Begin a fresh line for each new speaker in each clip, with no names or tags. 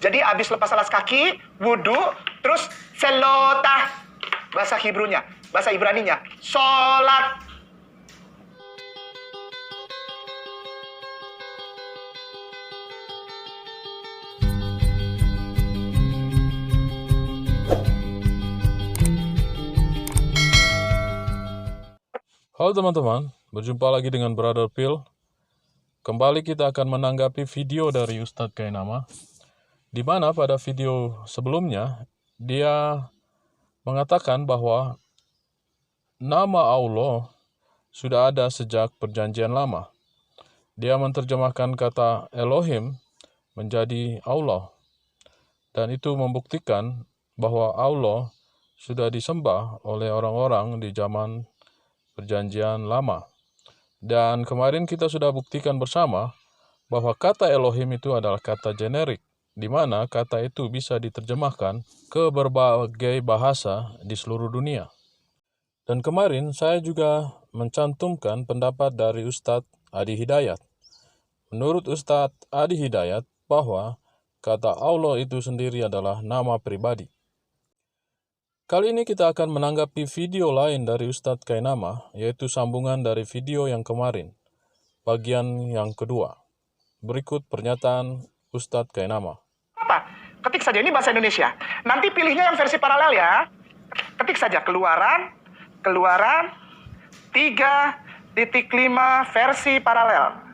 Jadi habis lepas alas kaki, wudhu, terus selotah. Bahasa Hebrunya, bahasa Ibraninya, sholat.
Halo teman-teman, berjumpa lagi dengan Brother Phil. Kembali kita akan menanggapi video dari Ustadz Kainama, di mana pada video sebelumnya dia mengatakan bahwa nama Allah sudah ada sejak perjanjian lama. Dia menerjemahkan kata Elohim menjadi Allah, dan itu membuktikan bahwa Allah sudah disembah oleh orang-orang di zaman perjanjian lama. Dan kemarin kita sudah buktikan bersama bahwa kata Elohim itu adalah kata generik, di mana kata itu bisa diterjemahkan ke berbagai bahasa di seluruh dunia. Dan kemarin saya juga mencantumkan pendapat dari Ustadz Adi Hidayat. Menurut Ustadz Adi Hidayat bahwa kata Allah itu sendiri adalah nama pribadi. Kali ini kita akan menanggapi video lain dari Ustadz Kainama, yaitu sambungan dari video yang kemarin, bagian yang kedua. Berikut pernyataan Ustadz Kainama.
Apa? Ketik saja, ini bahasa Indonesia. Nanti pilihnya yang versi paralel ya. Ketik saja Keluaran 3.5 versi paralel.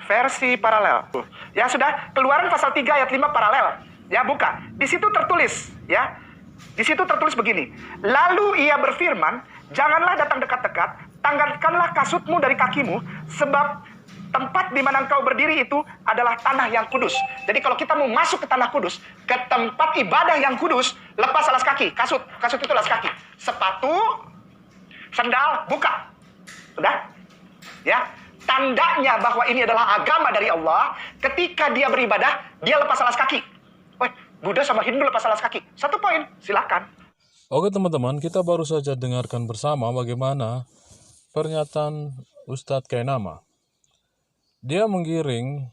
Versi paralel. Ya sudah, Keluaran pasal 3 ayat 5 paralel. Ya, buka. Di situ tertulis, ya. Di situ tertulis begini, lalu ia berfirman, janganlah datang dekat-dekat, tanggalkanlah kasutmu dari kakimu, sebab tempat di mana engkau berdiri itu adalah tanah yang kudus. Jadi kalau kita mau masuk ke tanah kudus, ke tempat ibadah yang kudus, lepas alas kaki, kasut itu alas kaki, sepatu, sandal, buka. Sudah? Ya, tandanya bahwa ini adalah agama dari Allah, ketika dia beribadah, dia lepas alas kaki. Buddha sama Hindu lepas alas kaki. 1 poin, silakan.
Oke teman-teman, kita baru saja dengarkan bersama bagaimana pernyataan Ustadz Kainama. Dia menggiring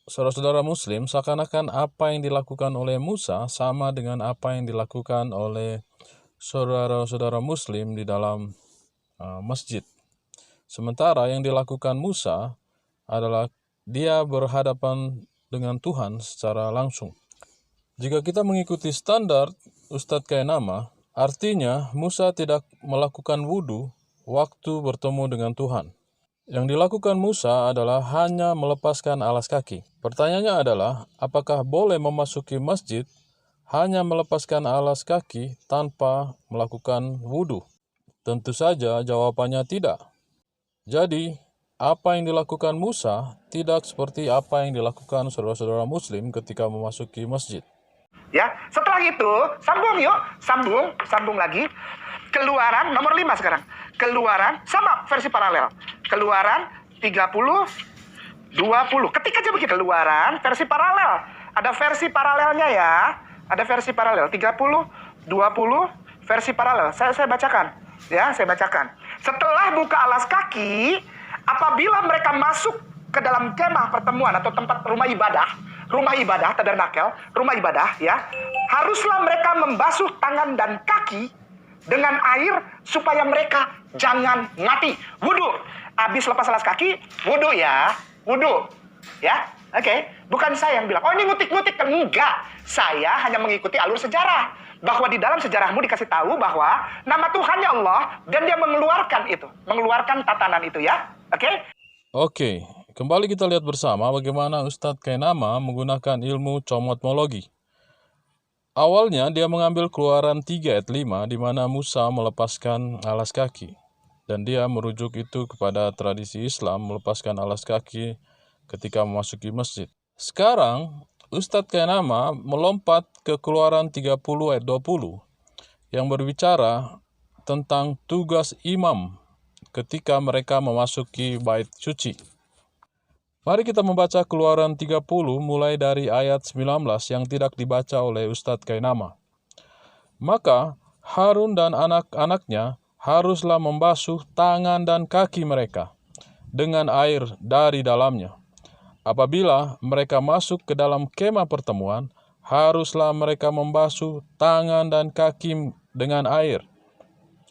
saudara-saudara muslim seakan-akan apa yang dilakukan oleh Musa sama dengan apa yang dilakukan oleh saudara-saudara muslim di dalam masjid. Sementara yang dilakukan Musa adalah dia berhadapan dengan Tuhan secara langsung. Jika kita mengikuti standar Ustadz Kainama, artinya Musa tidak melakukan wudhu waktu bertemu dengan Tuhan. Yang dilakukan Musa adalah hanya melepaskan alas kaki. Pertanyaannya adalah, apakah boleh memasuki masjid hanya melepaskan alas kaki tanpa melakukan wudhu? Tentu saja jawabannya tidak. Jadi, apa yang dilakukan Musa tidak seperti apa yang dilakukan saudara-saudara muslim ketika memasuki masjid.
Ya, setelah itu, sambung yuk, sambung lagi. Keluaran nomor 5 sekarang. Keluaran sama versi paralel. Keluaran 30:20. Ketik aja begitu, Keluaran versi paralel. Ada versi paralelnya ya. Ada versi paralel 30:20 versi paralel. Saya bacakan. Ya, saya bacakan. Setelah buka alas kaki, apabila mereka masuk ke dalam kemah pertemuan atau tempat rumah ibadah, tabernakel, rumah ibadah ya, haruslah mereka membasuh tangan dan kaki dengan air supaya mereka jangan mati. Wudhu. Habis lepas alas kaki, wudhu ya. Wudhu. Ya, oke. Bukan saya yang bilang, oh ini ngutik-ngutik. Enggak. Saya hanya mengikuti alur sejarah. Bahwa di dalam sejarahmu dikasih tahu bahwa nama Tuhannya Allah dan dia mengeluarkan tatanan itu ya.
Oke, kembali kita lihat bersama bagaimana Ustadz Kainama menggunakan ilmu comotmologi. Awalnya dia mengambil Keluaran 3 ayat 5 di mana Musa melepaskan alas kaki. Dan dia merujuk itu kepada tradisi Islam melepaskan alas kaki ketika memasuki masjid. Sekarang Ustadz Kainama melompat ke Keluaran 30 ayat 20 yang berbicara tentang tugas imam ketika mereka memasuki bait suci. Mari kita membaca Keluaran 30 mulai dari ayat 19 yang tidak dibaca oleh Ustadz Kainama. Maka Harun dan anak-anaknya haruslah membasuh tangan dan kaki mereka dengan air dari dalamnya. Apabila mereka masuk ke dalam kemah pertemuan, haruslah mereka membasuh tangan dan kaki dengan air,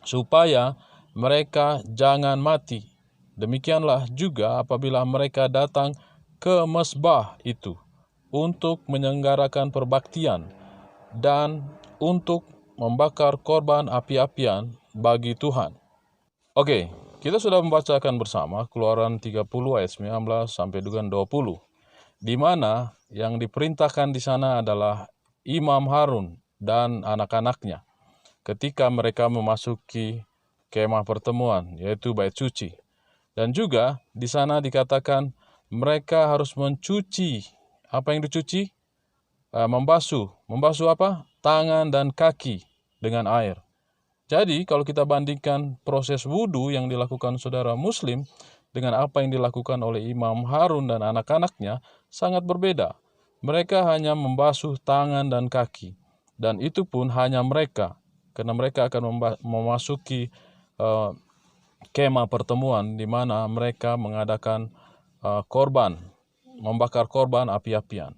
supaya mereka jangan mati. Demikianlah juga apabila mereka datang ke mesbah itu untuk menyelenggarakan perbaktian dan untuk membakar korban api-apian bagi Tuhan. Oke, kita sudah membacakan bersama Keluaran 30 ayat 19 sampai dengan 20, di mana yang diperintahkan di sana adalah Imam Harun dan anak-anaknya ketika mereka memasuki kemah pertemuan, yaitu bait suci. Dan juga di sana dikatakan mereka harus mencuci. Apa yang dicuci? Membasuh. Membasuh apa? Tangan dan kaki dengan air. Jadi kalau kita bandingkan proses wudhu yang dilakukan saudara muslim dengan apa yang dilakukan oleh Imam Harun dan anak-anaknya sangat berbeda. Mereka hanya membasuh tangan dan kaki. Dan itu pun hanya mereka. Karena mereka akan memasuki kemah pertemuan di mana mereka mengadakan korban, membakar korban api-apian.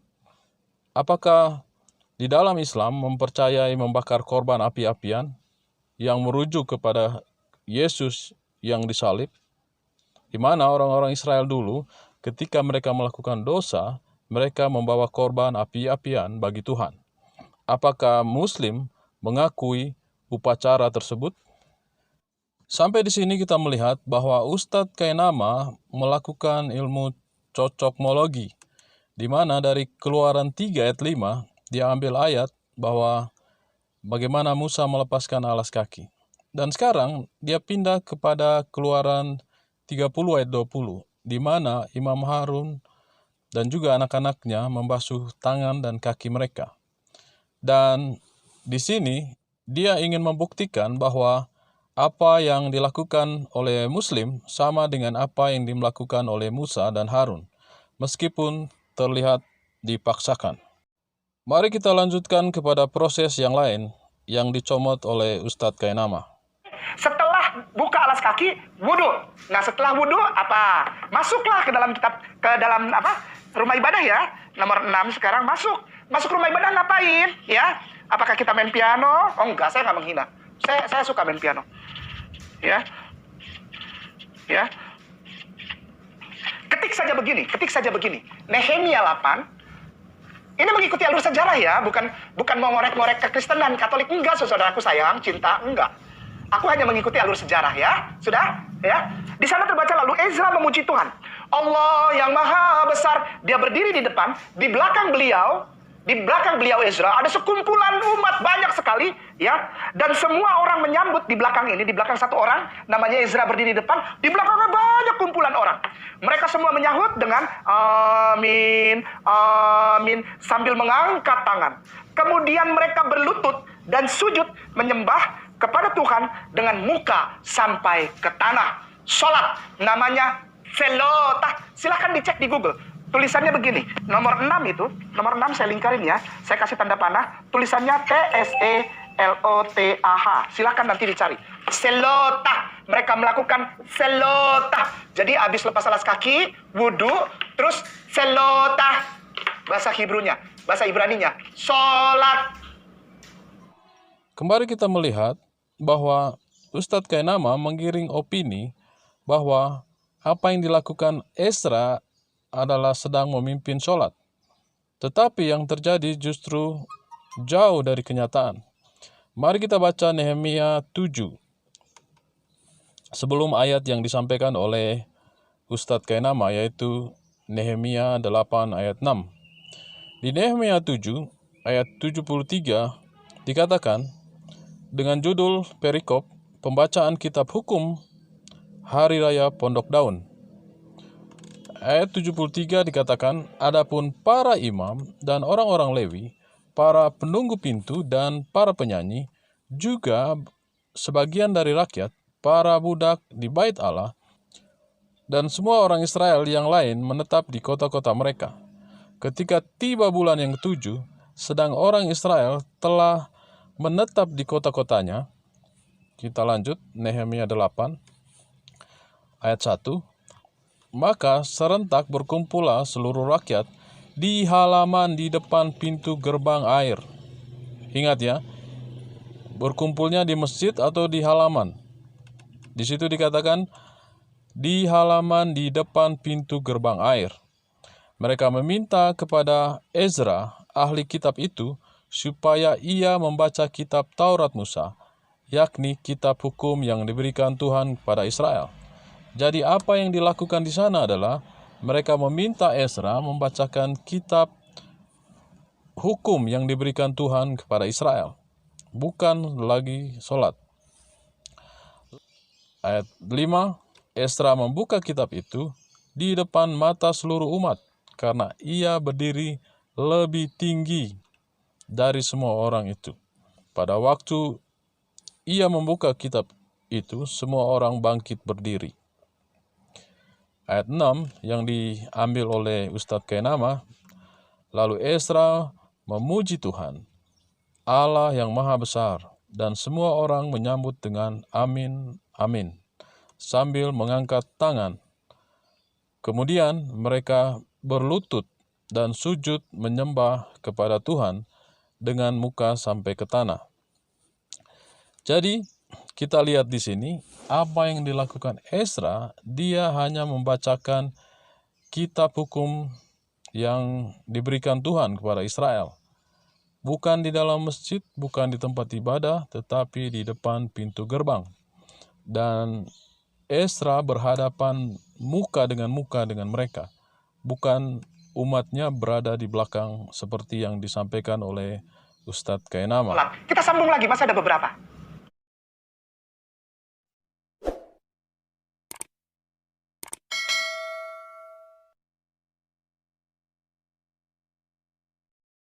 Apakah di dalam Islam mempercayai membakar korban api-apian yang merujuk kepada Yesus yang disalib, di mana orang-orang Israel dulu ketika mereka melakukan dosa, mereka membawa korban api-apian bagi Tuhan. Apakah Muslim mengakui upacara tersebut? Sampai di sini kita melihat bahwa Ustadz Kainama melakukan ilmu cocokmologi, di mana dari Keluaran 3 ayat 5 dia ambil ayat bahwa bagaimana Musa melepaskan alas kaki. Dan sekarang dia pindah kepada Keluaran 30 ayat 20, di mana Imam Harun dan juga anak-anaknya membasuh tangan dan kaki mereka. Dan di sini dia ingin membuktikan bahwa apa yang dilakukan oleh Muslim sama dengan apa yang dilakukan oleh Musa dan Harun, meskipun terlihat dipaksakan. Mari kita lanjutkan kepada proses yang lain yang dicomot oleh Ustadz Kainama.
Setelah buka alas kaki, wudhu. Nah, setelah wudhu apa? Masuklah ke dalam rumah ibadah ya. Nomor 6 sekarang masuk. Masuk rumah ibadah ngapain? Ya. Apakah kita main piano? Oh enggak, saya nggak menghina. Saya suka main piano. Ya. Ya. Ketik saja begini. Nehemia 8. Ini mengikuti alur sejarah ya, bukan mau ngorek-ngorek kekristenan, Katolik, enggak, saudaraku sayang, cinta, enggak. Aku hanya mengikuti alur sejarah ya, sudah? Ya. Di sana terbaca lalu Ezra memuji Tuhan. Allah yang maha besar, dia berdiri di depan, di belakang beliau Ezra ada sekumpulan umat banyak sekali ya, dan semua orang menyambut di belakang ini, di belakang satu orang namanya Ezra berdiri di depan, di belakangnya banyak kumpulan orang. Mereka semua menyahut dengan amin, amin sambil mengangkat tangan. Kemudian mereka berlutut dan sujud menyembah kepada Tuhan dengan muka sampai ke tanah. Sholat namanya selotah. Silahkan dicek di Google. Tulisannya begini, nomor 6 itu, nomor 6 saya lingkarin ya, saya kasih tanda panah, tulisannya TSELOTAH. Silahkan nanti dicari. Selotah, mereka melakukan selotah. Jadi habis lepas alas kaki, wudhu, terus selotah. Bahasa Hebrunya, bahasa Ibraninya, sholat.
Kembali kita melihat bahwa Ustadz Kainama menggiring opini bahwa apa yang dilakukan Ezra adalah sedang memimpin sholat. Tetapi yang terjadi justru jauh dari kenyataan. Mari kita baca Nehemia 7. Sebelum ayat yang disampaikan oleh Ustadz Kainama, yaitu Nehemia 8 ayat 6. Di Nehemia 7 ayat 73 dikatakan dengan judul perikop pembacaan kitab hukum Hari Raya Pondok Daun. Ayat 73 dikatakan, adapun para imam dan orang-orang Lewi, para penunggu pintu dan para penyanyi, juga sebagian dari rakyat, para budak di bait Allah, dan semua orang Israel yang lain menetap di kota-kota mereka. Ketika tiba bulan yang ke-7, sedang orang Israel telah menetap di kota-kotanya. Kita lanjut, Nehemia 8, ayat 1. Maka serentak berkumpullah seluruh rakyat di halaman di depan pintu gerbang air. Ingat ya, berkumpulnya di masjid atau di halaman. Di situ dikatakan di halaman di depan pintu gerbang air. Mereka meminta kepada Ezra, ahli kitab itu, supaya ia membaca kitab Taurat Musa, yakni kitab hukum yang diberikan Tuhan kepada Israel. Jadi apa yang dilakukan di sana adalah mereka meminta Ezra membacakan kitab hukum yang diberikan Tuhan kepada Israel, bukan lagi sholat. Ayat 5, Ezra membuka kitab itu di depan mata seluruh umat, karena ia berdiri lebih tinggi dari semua orang itu. Pada waktu ia membuka kitab itu, semua orang bangkit berdiri. Ayat 6 yang diambil oleh Ustadz Kainama, lalu Ezra memuji Tuhan, Allah yang maha besar, dan semua orang menyambut dengan amin, amin, sambil mengangkat tangan. Kemudian mereka berlutut dan sujud menyembah kepada Tuhan dengan muka sampai ke tanah. Jadi, kita lihat di sini apa yang dilakukan Ezra. Dia hanya membacakan kitab hukum yang diberikan Tuhan kepada Israel. Bukan di dalam masjid, bukan di tempat ibadah, tetapi di depan pintu gerbang. Dan Ezra berhadapan muka dengan mereka. Bukan umatnya berada di belakang seperti yang disampaikan oleh Ustadz Kainama.
Kita sambung lagi, masih ada beberapa.